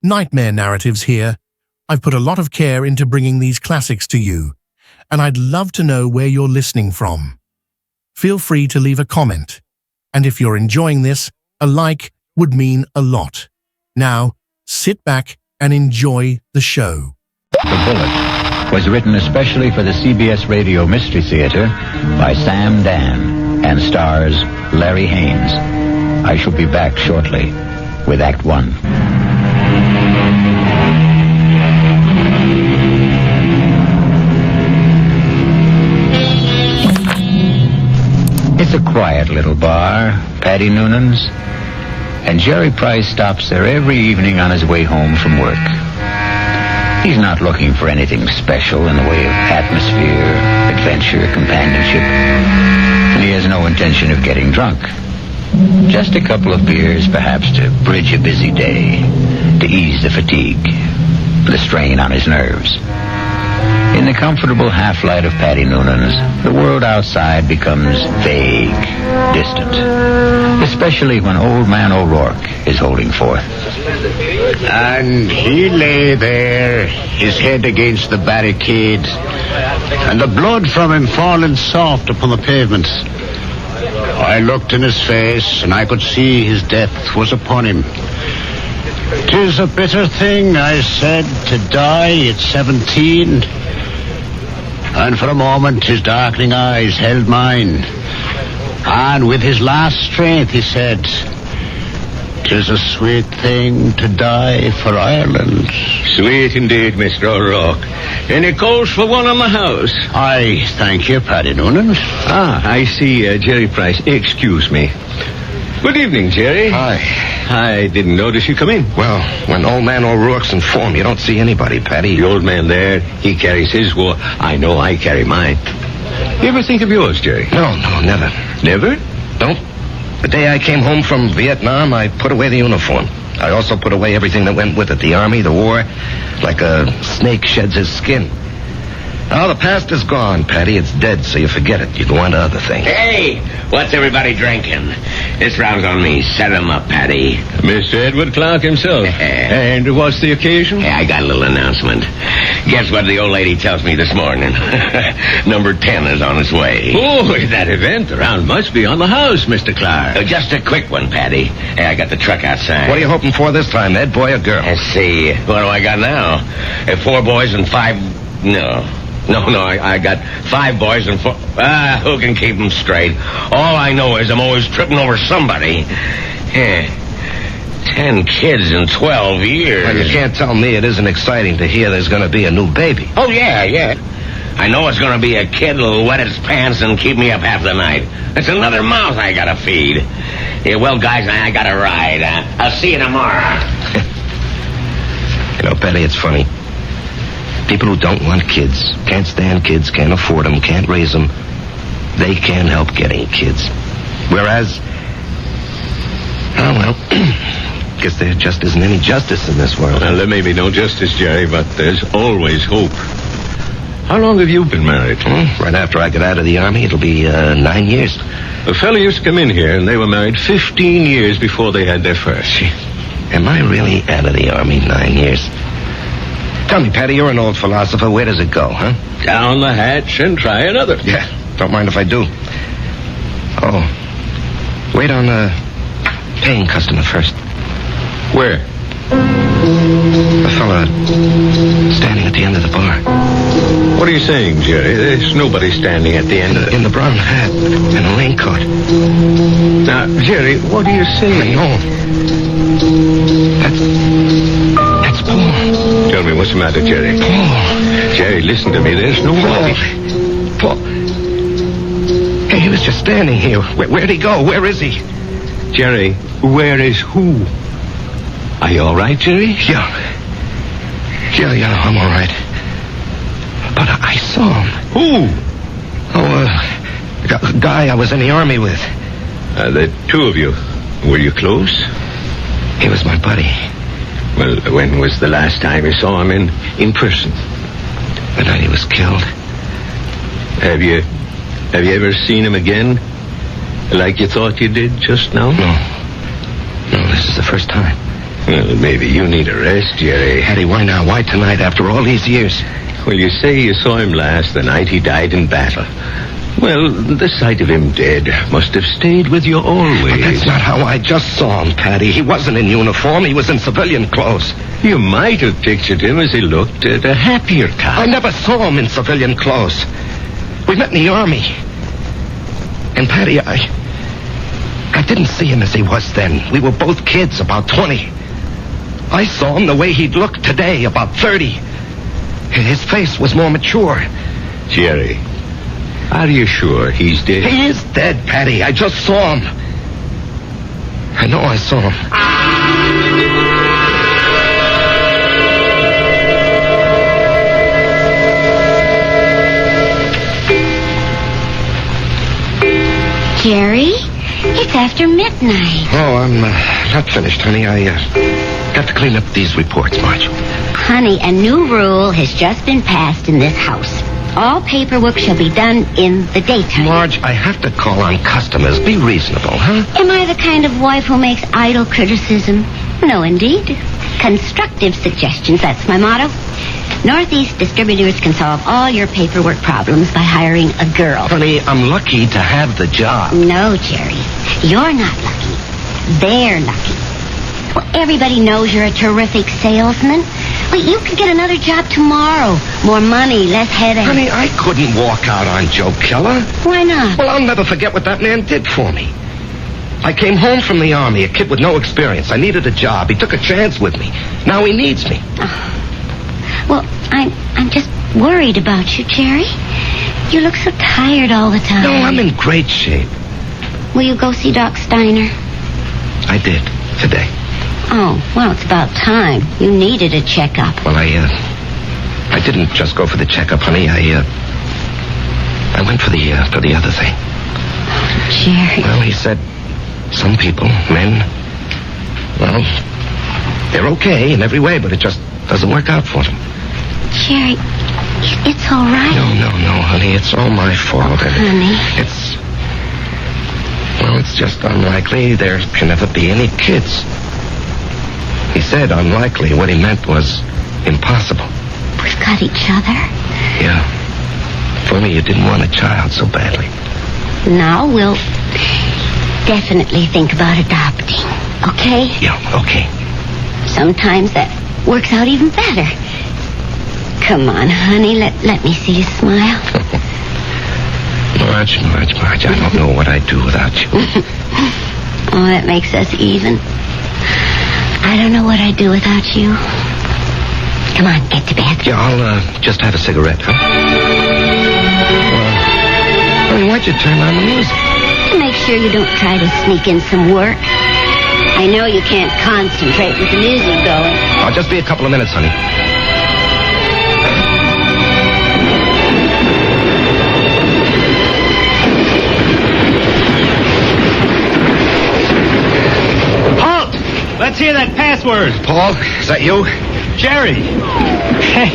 Nightmare Narratives here. I've put a lot of care into bringing these classics to you, and I'd love to know where you're listening from. Feel free to leave a comment, and if you're enjoying this, a like would mean a lot. Now, sit back and enjoy the show. The Bullet was written especially for the CBS Radio Mystery Theater by Sam Dan and stars Larry Haynes. I shall be back shortly with Act One. It's a quiet little bar, Paddy Noonan's, and Jerry Price stops there every evening on his way home from work. He's not looking for anything special in the way of atmosphere, adventure, companionship, and he has no intention of getting drunk. Just a couple of beers, perhaps, to bridge a busy day, to ease the fatigue, the strain on his nerves. In the comfortable half-light of Paddy Noonan's, the world outside becomes vague, distant, especially when Old Man O'Rourke is holding forth. And he lay there, his head against the barricade, and the blood from him falling soft upon the pavements. I looked in his face, and I could see his death was upon him. "'Tis a bitter thing," I said, "to die at 17. And for a moment his darkening eyes held mine. And with his last strength he said, "'Tis a sweet thing to die for Ireland." Sweet indeed, Mr. O'Rourke. Any calls for one on the house? I thank you, Paddy Noonan. I see Jerry Price. Excuse me. Good evening, Jerry. Hi. I didn't notice you come in. Well, when Old Man O'Rourke's in form, you don't see anybody, Paddy. The old man there, he carries his war. I know I carry mine. You ever think of yours, Jerry? No, never. Never? Nope. The day I came home from Vietnam, I put away the uniform. I also put away everything that went with it. The army, the war, like a snake sheds his skin. Now, the past is gone, Paddy. It's dead, so you forget it. You go on to other things. Hey, what's everybody drinking? This round's on me. Set 'em up, Paddy. Mr. Edward Clark himself. And what's the occasion? Hey, I got a little announcement. Guess what the old lady tells me this morning? Number 10 is on its way. Oh, that event around must be on the house, Mr. Clark. Just a quick one, Paddy. Hey, I got the truck outside. What are you hoping for this time, Ed, boy or girl? Let's see. What do I got now? 4 boys and 5... No, I got 5 boys and 4... who can keep them straight? All I know is I'm always tripping over somebody. 10 kids in 12 years. Well, you can't tell me it isn't exciting to hear there's going to be a new baby. Oh, yeah. I know it's going to be a kid who'll wet his pants and keep me up half the night. It's another mouth I got to feed. Yeah, well, guys, I got to ride. I'll see you tomorrow. You know, Paddy, it's funny. People who don't want kids, can't stand kids, can't afford them, can't raise them, they can't help getting kids. Whereas, guess there just isn't any justice in this world. Well, there may be no justice, Jerry, but there's always hope. How long have you been married? Right after I got out of the army, it'll be 9 years. A fellow used to come in here, and they were married 15 years before they had their first. Am I really out of the army 9 years? Tell me, Paddy, you're an old philosopher. Where does it go, huh? Down the hatch and try another. Yeah, don't mind if I do. Oh, wait on a paying customer first. Where? A fella standing at the end of the bar. What are you saying, Jerry? There's nobody standing at the end of it. In the brown hat and a raincoat. Now, Jerry, what are you saying? No. That's Paul. Tell me, what's the matter, Jerry? Paul. Jerry, listen to me. There's nobody. Paul. Hey, he was just standing here. Where'd he go? Where is he? Jerry, where is who? Are you all right, Jerry? Yeah, I'm all right. But I saw him. Who? Oh, a guy I was in the army with. The two of you. Were you close? He was my buddy. Well, when was the last time you saw him in person? The night he was killed. Have you ever seen him again? Like you thought you did just now? No, this is the first time. Well, maybe you need a rest, Jerry. Eddie, why now? Why tonight after all these years? Well, you say you saw him last the night he died in battle. Well, the sight of him dead must have stayed with you always. But that's not how I just saw him, Patty. He wasn't in uniform. He was in civilian clothes. You might have pictured him as he looked at a happier time. I never saw him in civilian clothes. We met in the Army. And, Patty, I didn't see him as he was then. We were both kids, about 20. I saw him the way he'd look today, about 30. His face was more mature. Jerry, are you sure he's dead? He is dead, Patty. I just saw him. I know I saw him. Jerry, it's after midnight. Oh, I'm not finished, honey. I got to clean up these reports, Marge. Honey, a new rule has just been passed in this house. All paperwork shall be done in the daytime. Marge, I have to call on customers. Be reasonable, huh? Am I the kind of wife who makes idle criticism? No, indeed. Constructive suggestions, that's my motto. Northeast Distributors can solve all your paperwork problems by hiring a girl. Honey, I'm lucky to have the job. No, Jerry. You're not lucky. They're lucky. Well, everybody knows you're a terrific salesman. Well, you could get another job tomorrow. More money, less headache. Honey, I couldn't walk out on Joe Keller. Why not? Well, I'll never forget what that man did for me. I came home from the Army, a kid with no experience. I needed a job. He took a chance with me. Now he needs me. Oh. Well, I'm just worried about you, Jerry. You look so tired all the time. No, I'm in great shape. Will you go see Doc Steiner? I did, today. Oh, well, it's about time. You needed a checkup. Well, I didn't just go for the checkup, honey. I went for the other thing. Jerry. Well, he said some people, men, well, they're okay in every way, but it just doesn't work out for them. Jerry, it's all right. No, honey. It's all my fault. Honey. It's just unlikely there can ever be any kids. He said unlikely. What he meant was impossible. We've got each other. Yeah. Funny you didn't want a child so badly. Now we'll definitely think about adopting. Okay? Yeah, okay. Sometimes that works out even better. Come on, honey. Let me see you smile. Marge, I don't know what I'd do without you. Oh, that makes us even. I don't know what I'd do without you. Come on, get to bed. Yeah, I'll just have a cigarette, huh? Why'd you turn on the music? To make sure you don't try to sneak in some work. I know you can't concentrate with the music going. I'll just be a couple of minutes, honey. Halt! Let's hear that password. Paul, is that you? Jerry. Hey,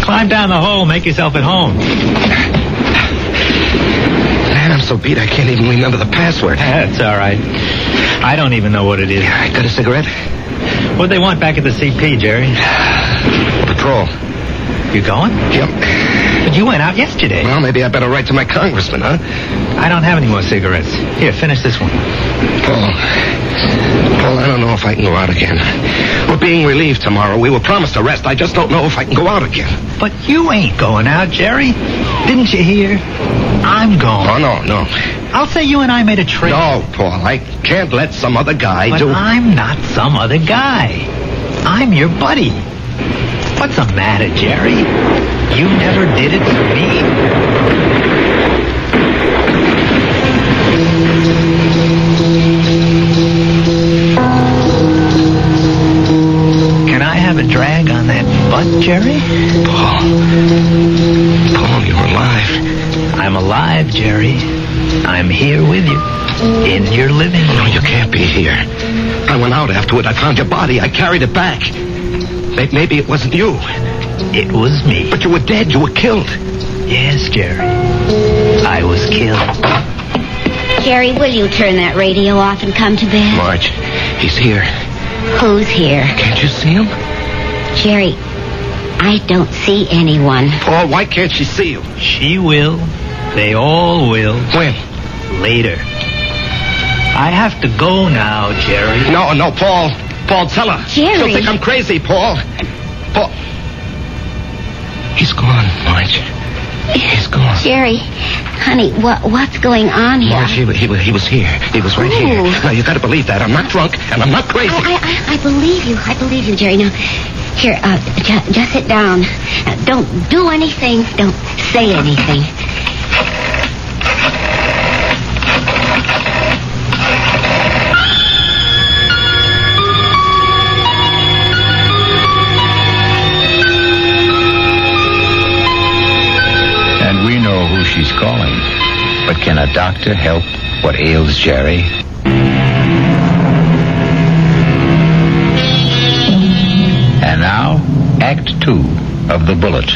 climb down the hole, make yourself at home. Man, I'm so beat I can't even remember the password. That's all right. I don't even know what it is. I got a cigarette? What'd they want back at the CP, Jerry? Patrol. You going? Yep. But you went out yesterday. Well, maybe I better write to my congressman, huh? I don't have any more cigarettes. Here, finish this one. Paul, I don't know if I can go out again. We're being relieved tomorrow. We were promised a rest. I just don't know if I can go out again. But you ain't going out, Jerry. Didn't you hear? I'm going. Oh, no. I'll say you and I made a trade. No, Paul, I can't let some other guy But do... I'm not some other guy. I'm your buddy. What's the matter, Jerry? You never did it for me. Can I have a drag on that butt, Jerry? Paul, you're alive. I'm alive, Jerry. I'm here with you. In your living room. No, you can't be here. I went out afterward. I found your body. I carried it back. Maybe it wasn't you. It was me. But you were dead. You were killed. Yes, Jerry. I was killed. Jerry, will you turn that radio off and come to bed? Marge, he's here. Who's here? Can't you see him? Jerry, I don't see anyone. Paul, why can't she see you? She will. They all will. When? Later. I have to go now, Jerry. No, Paul. Paul, tell her. Jerry. She'll think I'm crazy, Paul. Paul. He's gone, Marge. He's gone. Jerry, honey, what's going on here? Marge, he was here. He was right here. Now, you got to believe that. I'm not drunk, and I'm not crazy. I believe you. I believe you, Jerry. Now, here, just sit down. Don't do anything. Don't say anything. And we know who she's calling. But can a doctor help what ails Jerry? And now, Act 2 of The Bullet.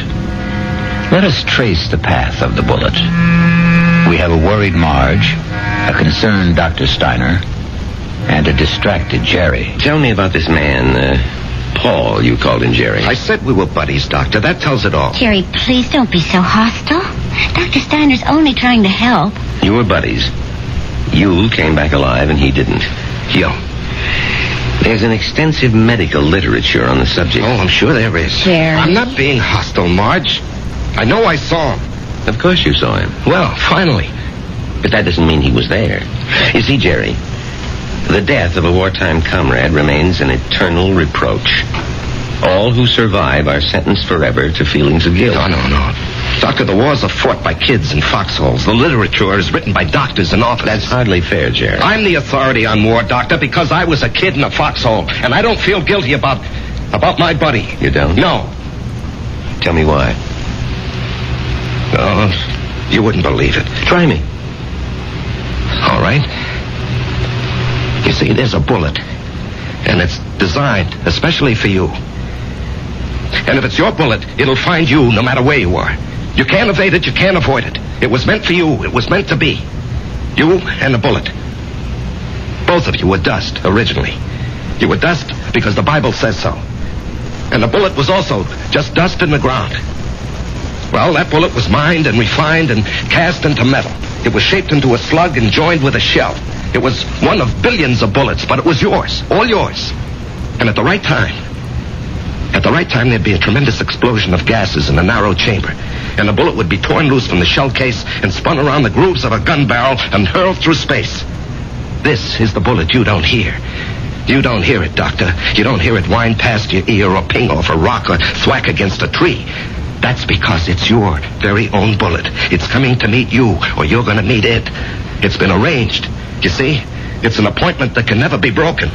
Let us trace the path of the bullet. We have a worried Marge, a concerned Dr. Steiner, and a distracted Jerry. Tell me about this man, Paul, you called him Jerry. I said we were buddies, Doctor. That tells it all. Jerry, please don't be so hostile. Dr. Steiner's only trying to help. You were buddies. You came back alive and he didn't. Yo. There's an extensive medical literature on the subject. Oh, I'm sure there is. Jerry. I'm not being hostile, Marge. I know I saw him. Of course you saw him. Well, finally. But that doesn't mean he was there. You see, Jerry, the death of a wartime comrade remains an eternal reproach. All who survive are sentenced forever to feelings of guilt. No. Doctor, the wars are fought by kids in foxholes. The literature is written by doctors and authors. That's hardly fair, Jerry. I'm the authority on war, Doctor, because I was a kid in a foxhole, and I don't feel guilty about my buddy. You don't? No. Tell me why. No, you wouldn't believe it. Try me. All right. You see, there's a bullet, and it's designed especially for you. And if it's your bullet, it'll find you no matter where you are. You can't evade it, you can't avoid it. It was meant for you, it was meant to be. You and the bullet. Both of you were dust, originally. You were dust because the Bible says so. And the bullet was also just dust in the ground. Well, that bullet was mined and refined and cast into metal. It was shaped into a slug and joined with a shell. It was one of billions of bullets, but it was yours, all yours. And at the right time, there'd be a tremendous explosion of gases in a narrow chamber. And the bullet would be torn loose from the shell case and spun around the grooves of a gun barrel and hurled through space. This is the bullet you don't hear. You don't hear it, Doctor. You don't hear it whine past your ear or ping off a rock or thwack against a tree. That's because it's your very own bullet. It's coming to meet you, or you're going to meet it. It's been arranged. You see? It's an appointment that can never be broken.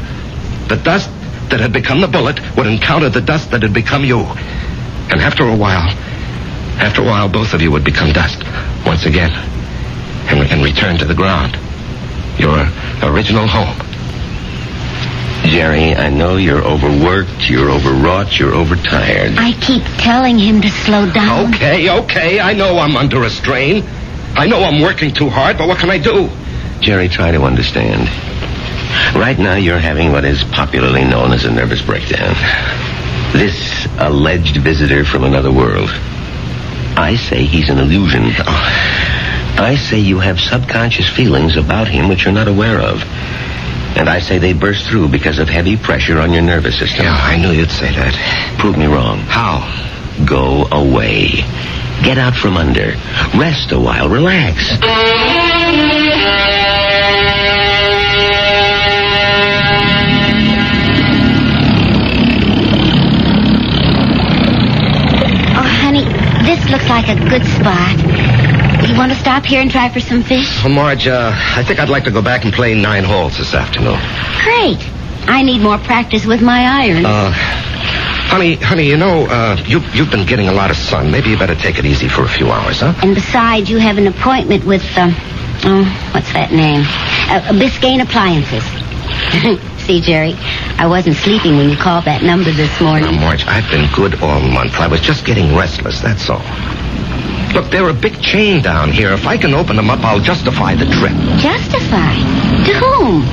The dust that had become the bullet would encounter the dust that had become you. And after a while, both of you would become dust once again and return to the ground. Your original home. Jerry, I know you're overworked, you're overwrought, you're overtired. I keep telling him to slow down. Okay, I know I'm under a strain. I know I'm working too hard, but what can I do? Jerry, try to understand. Right now you're having what is popularly known as a nervous breakdown. This alleged visitor from another world. I say he's an illusion. I say you have subconscious feelings about him which you're not aware of. And I say they burst through because of heavy pressure on your nervous system. Yeah, I knew you'd say that. Prove me wrong. How? Go away. Get out from under. Rest a while. Relax. Oh, honey, this looks like a good spot. You want to stop here and try for some fish? Well, Marge, I think I'd like to go back and play 9 holes this afternoon. Great. I need more practice with my iron. Honey, you know, you've been getting a lot of sun. Maybe you better take it easy for a few hours, huh? And besides, you have an appointment with, what's that name? Biscayne Appliances. See, Jerry, I wasn't sleeping when you called that number this morning. Now, Marge, I've been good all month. I was just getting restless, that's all. Look, they're a big chain down here. If I can open them up, I'll justify the trip. Justify? To whom?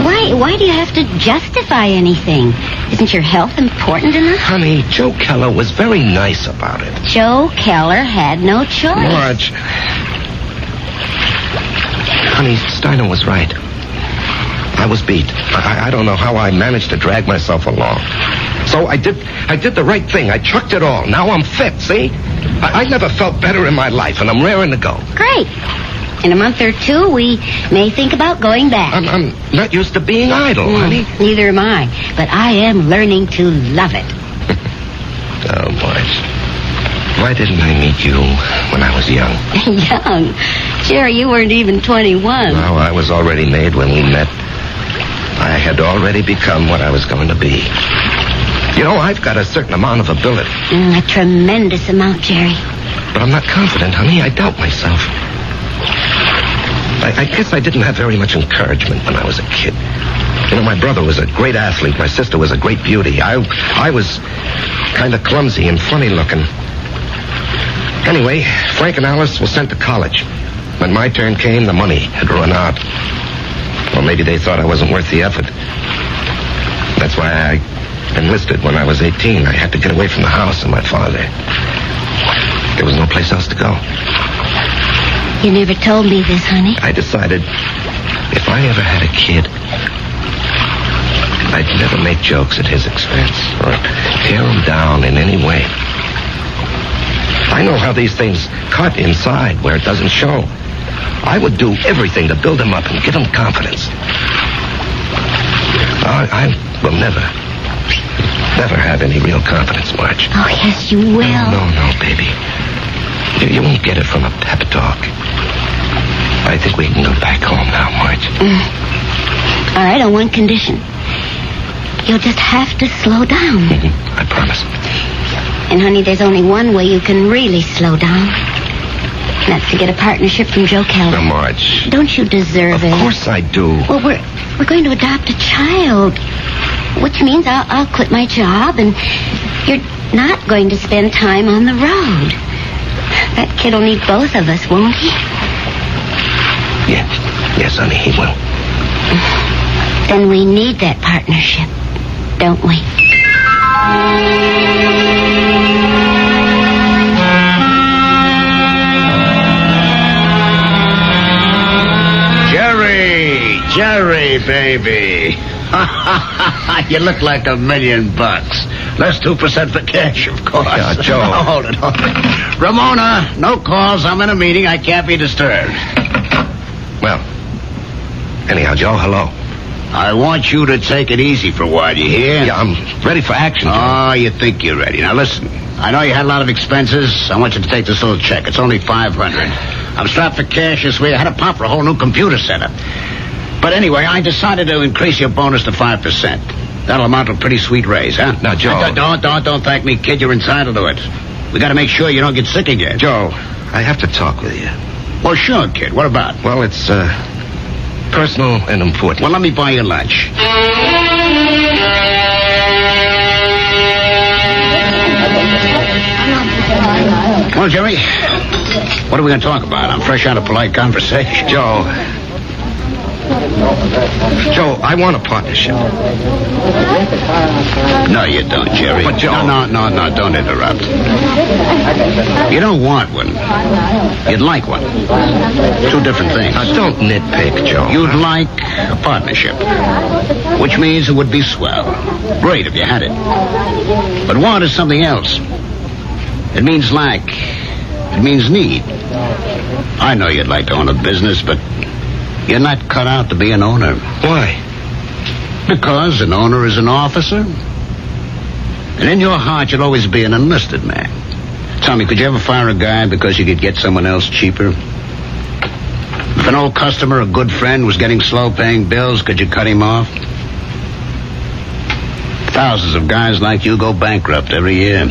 Why do you have to justify anything? Isn't your health important enough? Honey, Joe Keller was very nice about it. Joe Keller had no choice. Marge. Honey, Steiner was right. I was beat. I don't know how I managed to drag myself along. So I did the right thing. I chucked it all. Now I'm fit, see? I never felt better in my life, and I'm raring to go. Great. In a month or two, we may think about going back. I'm not used to being idle, honey. Neither am I. But I am learning to love it. Oh, Marge. Why didn't I meet you when I was young? Young? Jerry, you weren't even 21. No, I was already made when we met. I had already become what I was going to be. You know, I've got a certain amount of ability. A tremendous amount, Jerry. But I'm not confident, honey. I doubt myself. I guess I didn't have very much encouragement when I was a kid. You know, my brother was a great athlete. My sister was a great beauty. I was kind of clumsy and funny looking. Anyway, Frank and Alice were sent to college. When my turn came, the money had run out. Or maybe they thought I wasn't worth the effort. That's why I enlisted when I was 18. I had to get away from the house and my father. There was no place else to go. You never told me this, honey. I decided if I ever had a kid, I'd never make jokes at his expense or tear him down in any way. I know how these things cut inside where it doesn't show. I would do everything to build him up and give him confidence. I will never have any real confidence, Marge. Oh, yes, you will. No, baby. You won't get it from a pep talk. I think we can go back home now, Marge. All right, on one condition. You'll just have to slow down. I promise. And, honey, there's only one way you can really slow down. That's to get a partnership from Joe Keller. Now, Marge. Don't you deserve it? Of course I do. Well, we're going to adopt a child, which means I'll quit my job, and you're not going to spend time on the road. That kid will need both of us, won't he? Yes, honey, he will. Then we need that partnership, don't we? Jerry, baby. You look like $1 million. Less 2% for cash, of course. Yeah, Joe. Oh, hold it. Ramona, no calls. I'm in a meeting. I can't be disturbed. Well, anyhow, Joe, hello. I want you to take it easy for a while, you hear? Yeah, I'm ready for action, Joe. Oh, you think you're ready. Now, listen. I know you had a lot of expenses. I want you to take this little check. It's only $500. I'm strapped for cash this week. I had to pop for a whole new computer setup. But anyway, I decided to increase your bonus to 5%. That'll amount to a pretty sweet raise, huh? Now, Joe. Don't thank me, kid. You're entitled to it. We got to make sure you don't get sick again. Joe, I have to talk with you. Well, sure, kid. What about? Well, it's personal and important. Well, let me buy you lunch. Well, Jerry, what are we going to talk about? I'm fresh out of polite conversation. Joe, I want a partnership. No, you don't, Jerry. But, Joe... No, don't interrupt. You don't want one. You'd like one. Two different things. Now, don't nitpick, Joe. You'd like a partnership, which means it would be swell. Great if you had it. But want is something else. It means lack. It means need. I know you'd like to own a business, but you're not cut out to be an owner. Why? Because an owner is an officer. And in your heart, you'll always be an enlisted man. Tommy, could you ever fire a guy because you could get someone else cheaper? If an old customer, a good friend, was getting slow paying bills, could you cut him off? Thousands of guys like you go bankrupt every year.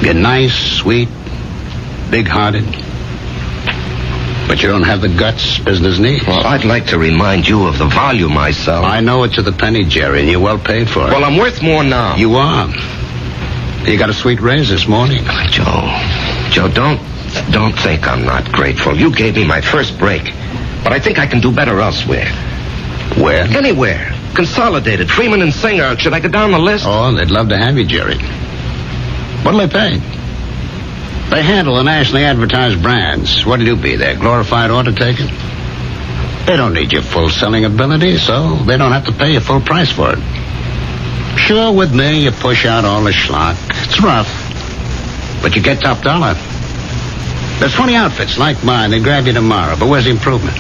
You're nice, sweet, big-hearted. But you don't have the guts business needs. Well, I'd like to remind you of the volume I sell. I know it to the penny, Jerry, and you're well paid for it. Well, I'm worth more now. You are. You got a sweet raise this morning. Joe, don't think I'm not grateful. You gave me my first break. But I think I can do better elsewhere. Where? Anywhere. Consolidated, Freeman and Singer. Should I go down the list? Oh, they'd love to have you, Jerry. What'll they pay? They handle the nationally advertised brands. What'll you be, their glorified order taker? They don't need your full selling ability, so they don't have to pay you full price for it. Sure, with me, you push out all the schlock. It's rough, but you get top dollar. There's 20 outfits like mine. They grab you tomorrow, but where's the improvement?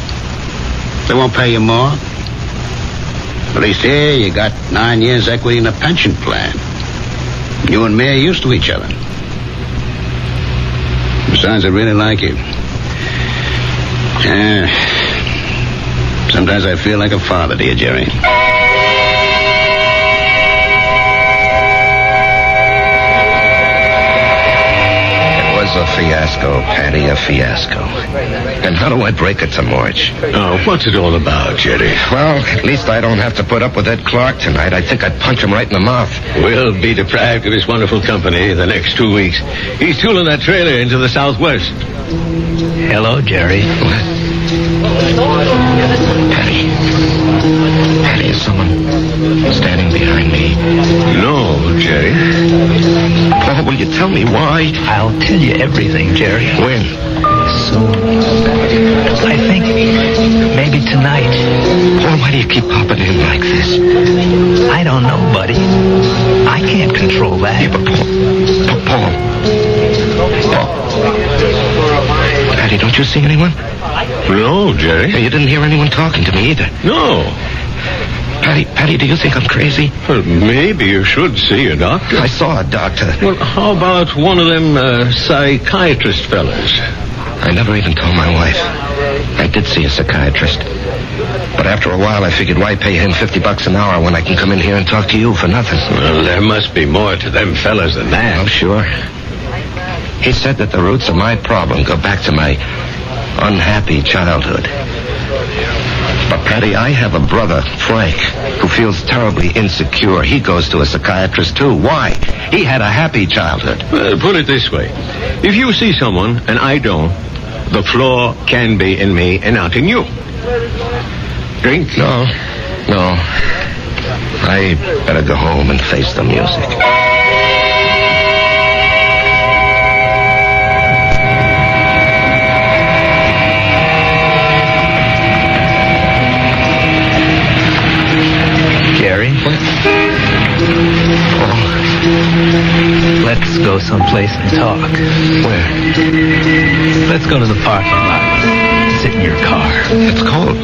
They won't pay you more. At least here, you got 9 years equity in a pension plan. You and me are used to each other. Besides, I really like you. Yeah. Sometimes I feel like a father to you, Jerry. It was a fiasco, Patty, a fiasco. And how do I break it to March? Oh, what's it all about, Jerry? Well, at least I don't have to put up with Ed Clark tonight. I think I'd punch him right in the mouth. We'll be deprived of his wonderful company the next 2 weeks. He's tooling that trailer into the southwest. Hello, Jerry. Patty, is someone standing behind me? No, Jerry. Paul, will you tell me why? I'll tell you everything, Jerry. When? Soon. I think maybe tonight. Paul, why do you keep popping in like this? I don't know, buddy. I can't control that. Yeah, but Paul. Patty, don't you see anyone? No, Jerry. You didn't hear anyone talking to me either. No. Patty, do you think I'm crazy? Well, maybe you should see a doctor. I saw a doctor. Well, how about one of them psychiatrist fellas? I never even told my wife. I did see a psychiatrist. But after a while, I figured, why pay him $50 an hour when I can come in here and talk to you for nothing? Well, there must be more to them fellas than that. Oh, sure. He said that the roots of my problem go back to my unhappy childhood. But, Patty, I have a brother, Frank, who feels terribly insecure. He goes to a psychiatrist, too. Why? He had a happy childhood. Put it this way. If you see someone and I don't, the flaw can be in me and not in you. Drink? No. I better go home and face the music. Jerry? Oh. Let's go someplace and talk. Where? Let's go to the parking lot. Sit in your car. It's cold.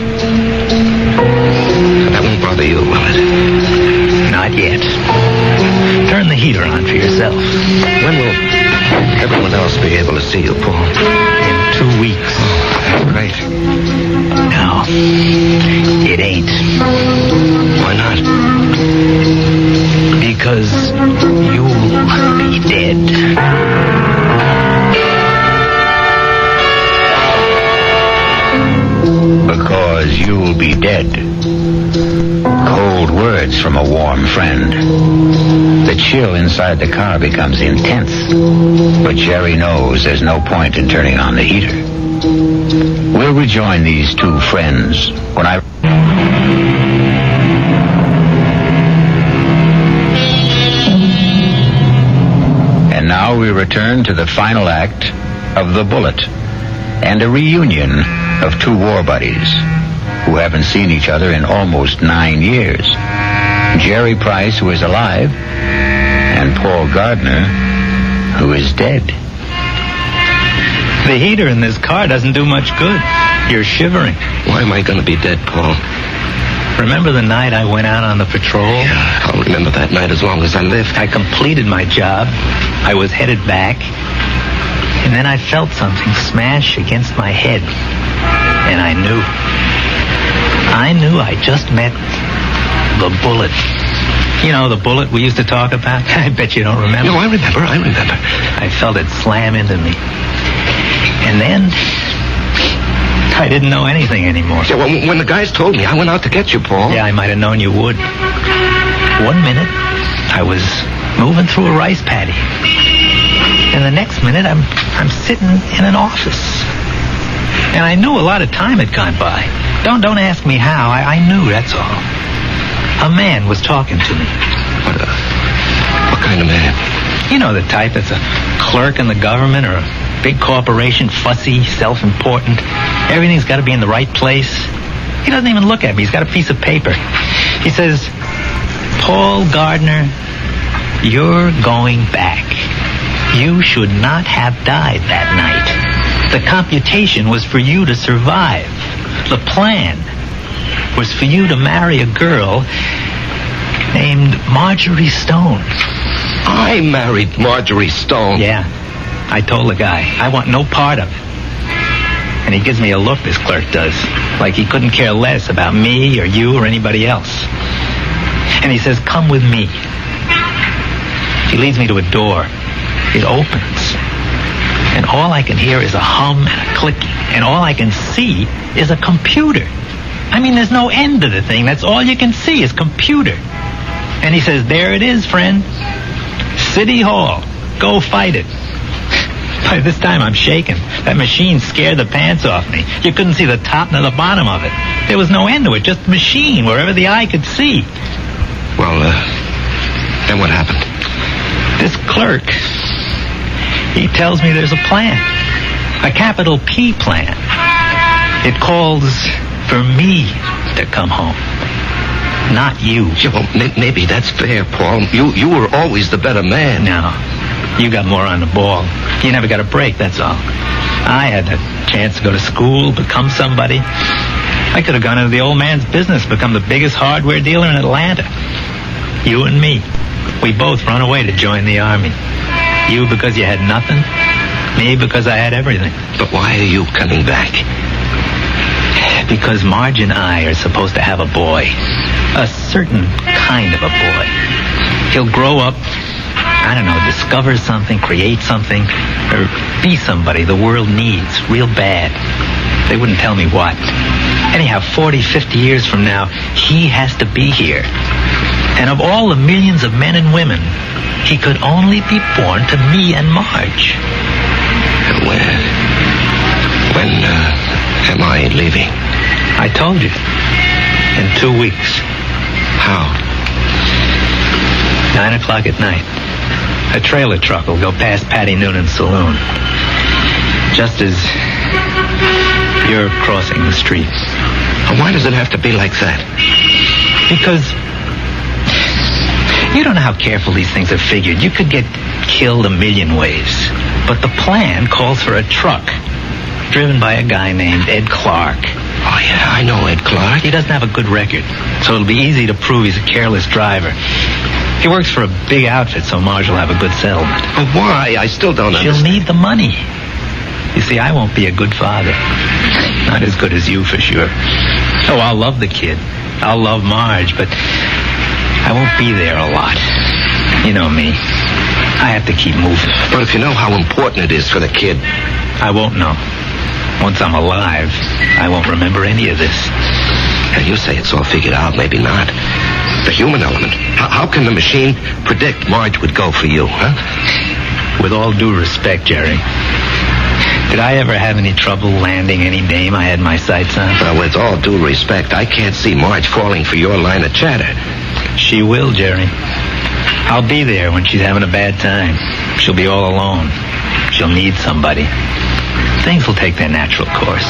That won't bother you, will it? Not yet. Turn the heater on for yourself. When will everyone else be able to see you, Paul? In 2 weeks. Oh, that's great. No, it ain't. Why not? Because you'll be dead. Because you'll be dead. Cold words from a warm friend. The chill inside the car becomes intense. But Jerry knows there's no point in turning on the heater. We'll rejoin these two friends when I... And now we return to the final act of The Bullet and a reunion of two war buddies who haven't seen each other in almost 9 years. Jerry Price, who is alive, and Paul Gardner, who is dead. The heater in this car doesn't do much good. You're shivering. Why am I going to be dead, Paul? Remember the night I went out on the patrol? Yeah, I'll remember that night as long as I live. I completed my job. I was headed back. And then I felt something smash against my head. And I knew I just met the bullet. You know, the bullet we used to talk about? I bet you don't remember. No, I remember. I felt it slam into me. And then I didn't know anything anymore. Yeah, well, when the guys told me, I went out to get you, Paul. Yeah, I might have known you would. 1 minute, I was moving through a rice paddy. And the next minute, I'm sitting in an office. And I knew a lot of time had gone by. Don't ask me how. I knew, that's all. A man was talking to me. What kind of man? You know the type that's a clerk in the government or a big corporation, fussy, self-important. Everything's got to be in the right place. He doesn't even look at me. He's got a piece of paper. He says, Paul Gardner, you're going back. You should not have died that night. The computation was for you to survive. The plan was for you to marry a girl named Marjorie Stone. I married Marjorie Stone. Yeah, I told the guy, I want no part of it. And he gives me a look, this clerk does, like he couldn't care less about me or you or anybody else. And he says, come with me. He leads me to a door. It opens. And all I can hear is a hum and a clicking. And all I can see is a computer. I mean, there's no end to the thing. That's all you can see is computer. And he says, there it is, friend. City Hall. Go fight it. By this time, I'm shaking. That machine scared the pants off me. You couldn't see the top nor the bottom of it. There was no end to it, just machine, wherever the eye could see. Well, then what happened? This clerk, he tells me there's a plan. A capital P plan. It calls for me to come home. Not you. Well, maybe that's fair, Paul. You were always the better man. No. You got more on the ball. You never got a break, that's all. I had the chance to go to school, become somebody. I could have gone into the old man's business, become the biggest hardware dealer in Atlanta. You and me, we both run away to join the army. You because you had nothing, me because I had everything. But why are you coming back? Because Marge and I are supposed to have a boy. A certain kind of a boy. He'll grow up, I don't know, discover something, create something, or be somebody the world needs real bad. They wouldn't tell me what. Anyhow, 40, 50 years from now, he has to be here. And of all the millions of men and women, he could only be born to me and Marge. When am I leaving? I told you. In 2 weeks. How? 9 o'clock at night. A trailer truck will go past Patty Noonan's saloon. Just as you're crossing the street. Why does it have to be like that? Because you don't know how careful these things are figured. You could get killed a million ways. But the plan calls for a truck driven by a guy named Ed Clark. Oh, yeah, I know Ed Clark. He doesn't have a good record, so it'll be easy to prove he's a careless driver. He works for a big outfit, so Marge will have a good settlement. But why? I still don't understand. She'll need the money. You see, I won't be a good father. Not as good as you, for sure. Oh, I'll love the kid. I'll love Marge, but I won't be there a lot. You know me. I have to keep moving. But if you know how important it is for the kid... I won't know. Once I'm alive, I won't remember any of this. And you say it's all figured out, maybe not. The human element. How can the machine predict Marge would go for you, huh? With all due respect, Jerry, did I ever have any trouble landing any dame I had my sights on? Well, with all due respect, I can't see Marge falling for your line of chatter. She will, Jerry. I'll be there when she's having a bad time. She'll be all alone. She'll need somebody. Things will take their natural course.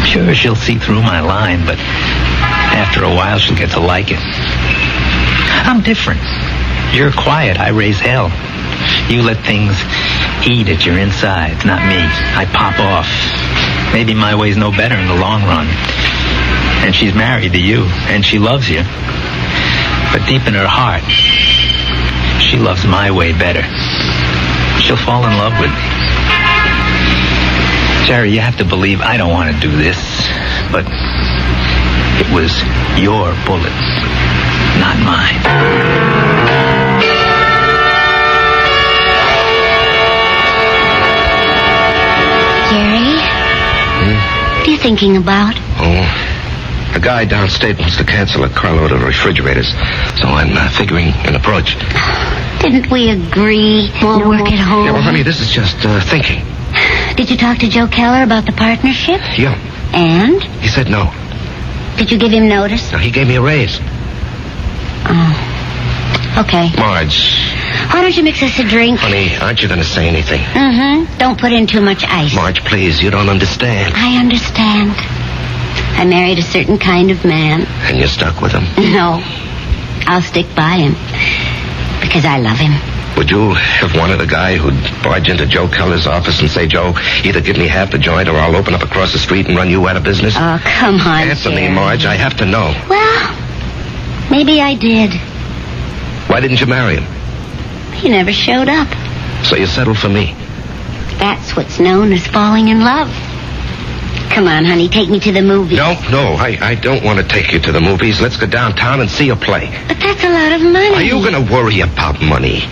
Sure, she'll see through my line, but after a while she'll get to like it. I'm different. You're quiet. I raise hell. You let things eat at your insides, not me. I pop off. Maybe my way's no better in the long run. And she's married to you, and she loves you. But deep in her heart, she loves my way better. She'll fall in love with me. Jerry, you have to believe I don't want to do this, but it was your bullet, not mine. Jerry? What are you thinking about? Oh, a guy downstate wants to cancel a carload of refrigerators, so I'm figuring an approach. Didn't we agree we'll work at home? Yeah, well, honey, this is just thinking. Did you talk to Joe Keller about the partnership? Yeah, And? He said no. Did you give him notice? No, he gave me a raise. Oh. Okay. Marge. Why don't you mix us a drink? Honey, aren't you going to say anything? Mm-hmm. Don't put in too much ice. Marge, please, you don't understand. I understand. I married a certain kind of man. And you're stuck with him? No. I'll stick by him. Because I love him. Would you have wanted a guy who'd barge into Joe Keller's office and say, Joe, either give me half the joint or I'll open up across the street and run you out of business? Oh, come on, Answer me, Jerry. Marge. I have to know. Well, maybe I did. Why didn't you marry him? He never showed up. So you settled for me? That's what's known as falling in love. Come on, honey, take me to the movies. No, I don't want to take you to the movies. Let's go downtown and see a play. But that's a lot of money. Are you going to worry about money?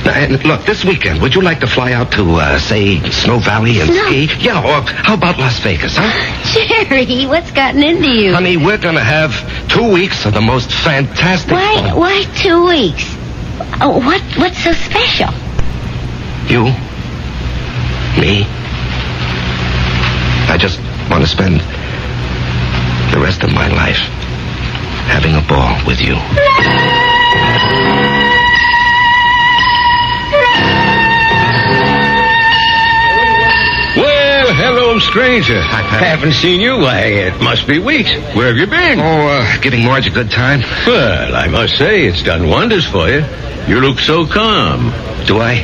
Now, and look, this weekend, would you like to fly out to, say, Snow Valley and ski? Yeah, or how about Las Vegas, huh? Jerry, what's gotten into you? Honey, we're going to have 2 weeks of the most fantastic fun. Why 2 weeks? Oh, what's so special? You? Me? I just want to spend the rest of my life having a ball with you. Well, hello, stranger. Haven't seen you. Why, it must be weeks. Where have you been? Oh, giving Marge a good time. Well, I must say, it's done wonders for you. You look so calm. Do I?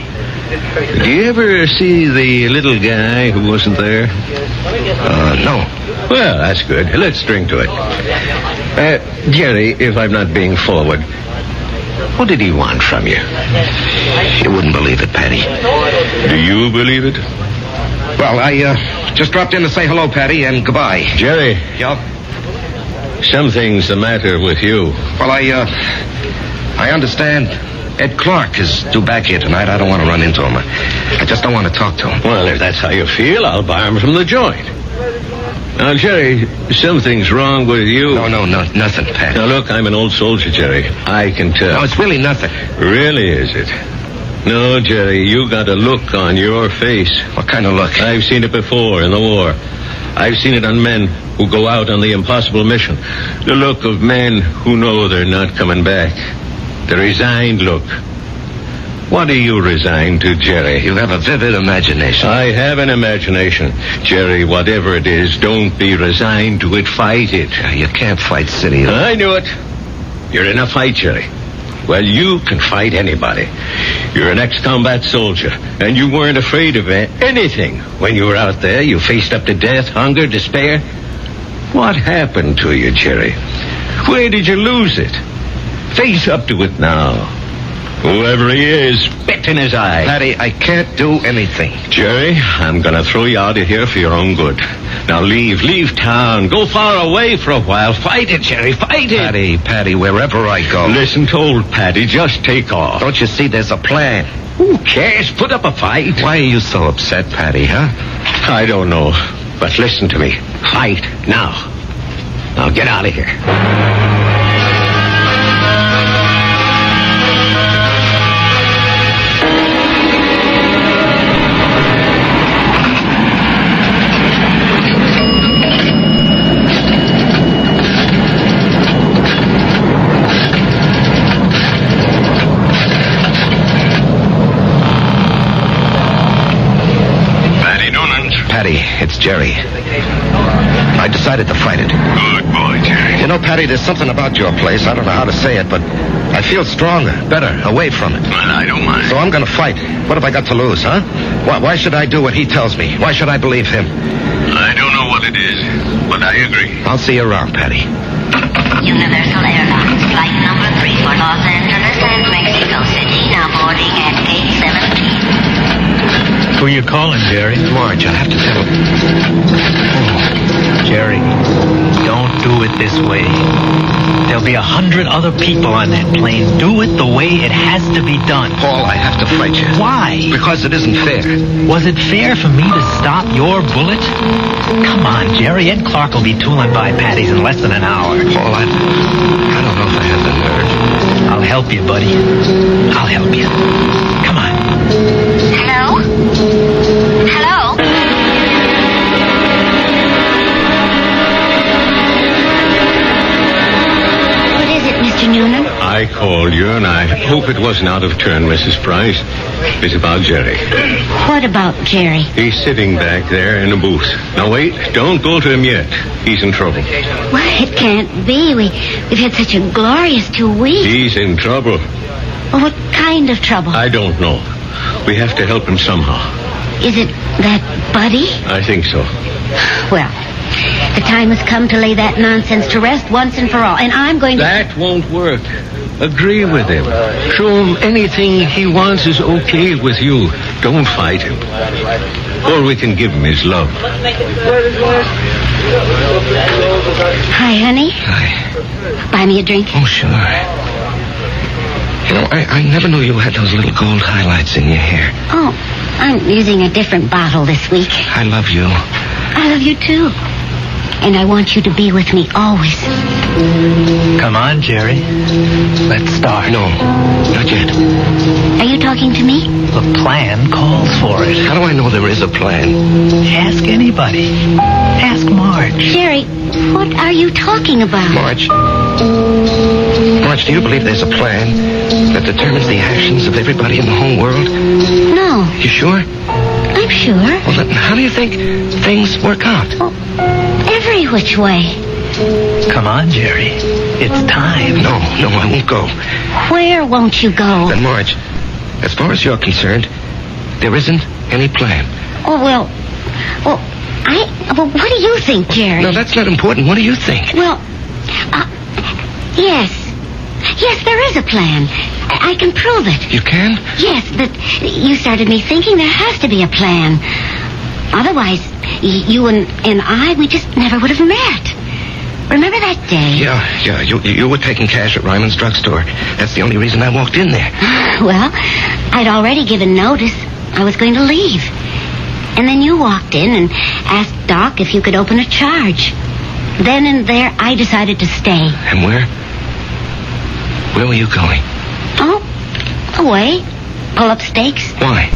Do you ever see the little guy who wasn't there? No. Well, that's good. Let's drink to it. Jerry, if I'm not being forward, what did he want from you? You wouldn't believe it, Patty. Do you believe it? Well, I just dropped in to say hello, Patty, and goodbye. Jerry. Yeah? Something's the matter with you. Well, I understand Ed Clark is due back here tonight. I don't want to run into him. I just don't want to talk to him. Well, if that's how you feel, I'll buy him from the joint. Now, Jerry, something's wrong with you. No, nothing, Pat. Now, look, I'm an old soldier, Jerry. I can tell. No, it's really nothing. Really, is it? No, Jerry, you got a look on your face. What kind of look? I've seen it before in the war. I've seen it on men who go out on the impossible mission. The look of men who know they're not coming back. The resigned look. What are you resigned to, Jerry? You have a vivid imagination. I have an imagination. Jerry, whatever it is, don't be resigned to it. Fight it. You can't fight City. I knew it. You're in a fight, Jerry. Well, you can fight anybody. You're an ex-combat soldier, and you weren't afraid of anything. When you were out there, you faced up to death, hunger, despair. What happened to you, Jerry? Where did you lose it? Face up to it now. Whoever he is, spit in his eye. Patty, I can't do anything. Jerry, I'm going to throw you out of here for your own good. Now leave town. Go far away for a while. Fight it, Jerry, fight it. Patty, wherever I go. Listen to old Patty, just take off. Don't you see there's a plan? Who cares? Put up a fight. Why are you so upset, Patty, huh? I don't know, but listen to me. Fight now. Now get out of here. Patty, it's Jerry. I decided to fight it. Good boy, Jerry. You know, Patty, there's something about your place. I don't know how to say it, but I feel stronger, better, away from it. Well, I don't mind. So I'm going to fight. What have I got to lose, huh? Why should I do what he tells me? Why should I believe him? I don't know what it is, but I agree. I'll see you around, Patty. Universal Airlines, flight number 3 for Los Angeles and Mexico City, now boarding at gate 17. Who you calling, Jerry? Marge, I have to tell him. Jerry, don't do it this way. There'll be 100 other people on that plane. Do it the way it has to be done. Paul, I have to fight you. Why? Because it isn't fair. Was it fair for me to stop your bullet? Come on, Jerry. Ed Clark will be tooling by Patty's in less than an hour. Paul, I don't know if I have the nerve. I'll help you, buddy. I'll help you. Come on. Hello? Hello? hope it wasn't out of turn, Mrs. Price. It's about Jerry. What about Jerry? He's sitting back there in a booth. Now, wait. Don't go to him yet. He's in trouble. Well, it can't be. We've had such a glorious 2 weeks. He's in trouble. Well, what kind of trouble? I don't know. We have to help him somehow. Is it that Buddy? I think so. Well, the time has come to lay that nonsense to rest once and for all. And I'm going to... That won't work. Agree with him. Show him anything he wants is okay with you. Don't fight him. Or we can give him his love. Hi, honey. Hi. Buy me a drink. Oh, sure. You know, I never knew you had those little gold highlights in your hair. Oh, I'm using a different bottle this week. I love you. I love you, too. And I want you to be with me always. Come on, Jerry. Let's start. No, not yet. Are you talking to me? The plan calls for it. How do I know there is a plan? Ask anybody. Ask Marge. Jerry, what are you talking about? Marge, do you believe there's a plan that determines the actions of everybody in the whole world? No. You sure? I'm sure. Well, then how do you think things work out? Well, every which way. Come on, Jerry. It's time. No, I won't go. Where won't you go? Then, Marge, as far as you're concerned, there isn't any plan. Oh, well, what do you think, Jerry? No, that's not important. What do you think? Well, yes. Yes, there is a plan. I can prove it. You can? Yes, but you started me thinking there has to be a plan. Otherwise, you and I, we just never would have met. Remember that day? Yeah. You were taking cash at Ryman's drugstore. That's the only reason I walked in there. Well, I'd already given notice. I was going to leave. And then you walked in and asked Doc if you could open a charge. Then and there, I decided to stay. And where? Where were you going? Oh, away. Pull up stakes. Why?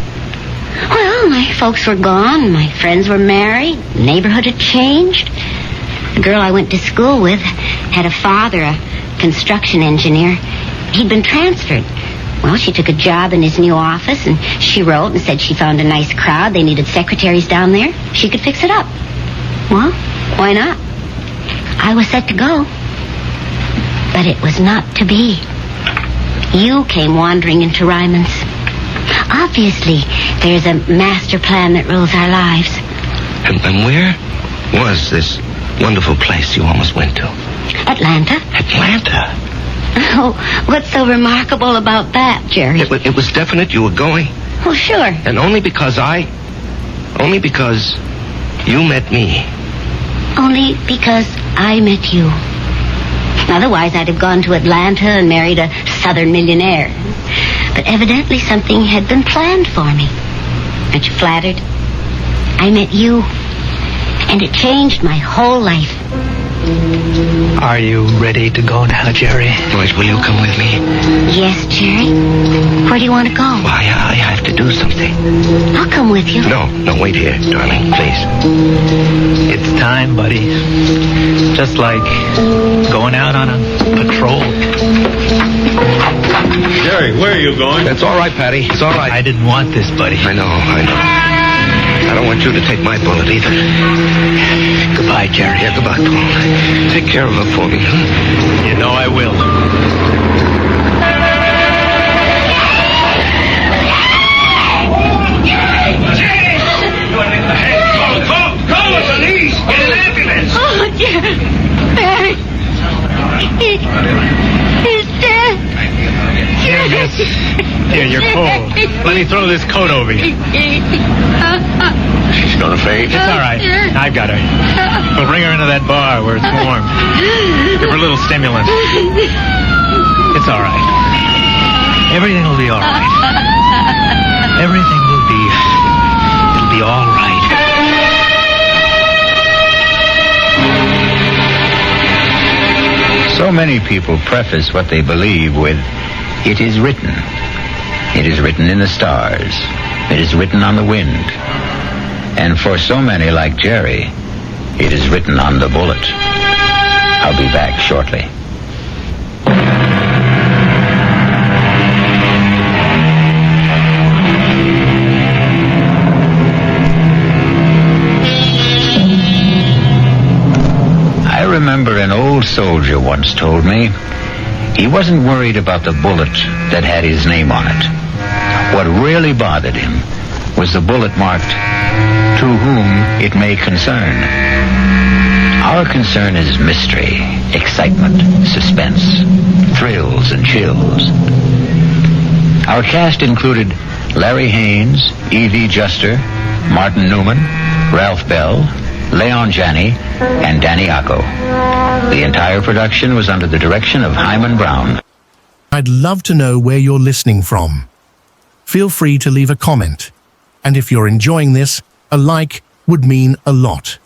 Well, my folks were gone. My friends were married. The neighborhood had changed. The girl I went to school with had a father, a construction engineer. He'd been transferred. Well, she took a job in his new office, and she wrote and said she found a nice crowd. They needed secretaries down there. She could fix it up. Well, why not? I was set to go. But it was not to be. You came wandering into Ryman's. Obviously, there's a master plan that rules our lives. And where was this wonderful place you almost went to? Atlanta. Atlanta? Oh, what's so remarkable about that, Jerry? It was definite you were going. Oh, sure. And only because you met me. Only because I met you. Otherwise, I'd have gone to Atlanta and married a southern millionaire. But evidently something had been planned for me. Aren't you flattered? I met you, and it changed my whole life. Are you ready to go now, Jerry? Marge, will you come with me? Yes, Jerry. Where do you want to go? Why, I have to do something. I'll come with you. No, wait here, darling, please. It's time, buddy. Just like going out on a patrol. Jerry, where are you going? That's all right, Patty. It's all right. I didn't want this, buddy. I know. I don't want you to take my bullet either. Goodbye, Jerry. Yeah, goodbye, Paul. Take care of her for me, huh? You know I will. Call the police! Get an ambulance! Oh, Jerry. Barry. He's dead. Here, you're cold. Let me throw this coat over you. She's gonna faint. It's all right. I've got her. We'll bring her into that bar where it's warm. Give her a little stimulant. It's all right. Everything will be all right. Everything will be... It'll be all right. So many people preface what they believe with, "It is written." It is written in the stars. It is written on the wind. And for so many like Jerry, it is written on the bullet. I'll be back shortly. soldier once told me he wasn't worried about the bullet that had his name on it. What really bothered him was the bullet marked, "To whom it may concern." Our concern is mystery, excitement, suspense, thrills, and chills. Our cast included Larry Haynes, E.V. Juster, Martin Newman, Ralph Bell, Leon Janney, and Danny Acco. The entire production was under the direction of Hyman Brown. I'd love to know where you're listening from. Feel free to leave a comment. And if you're enjoying this, a like would mean a lot.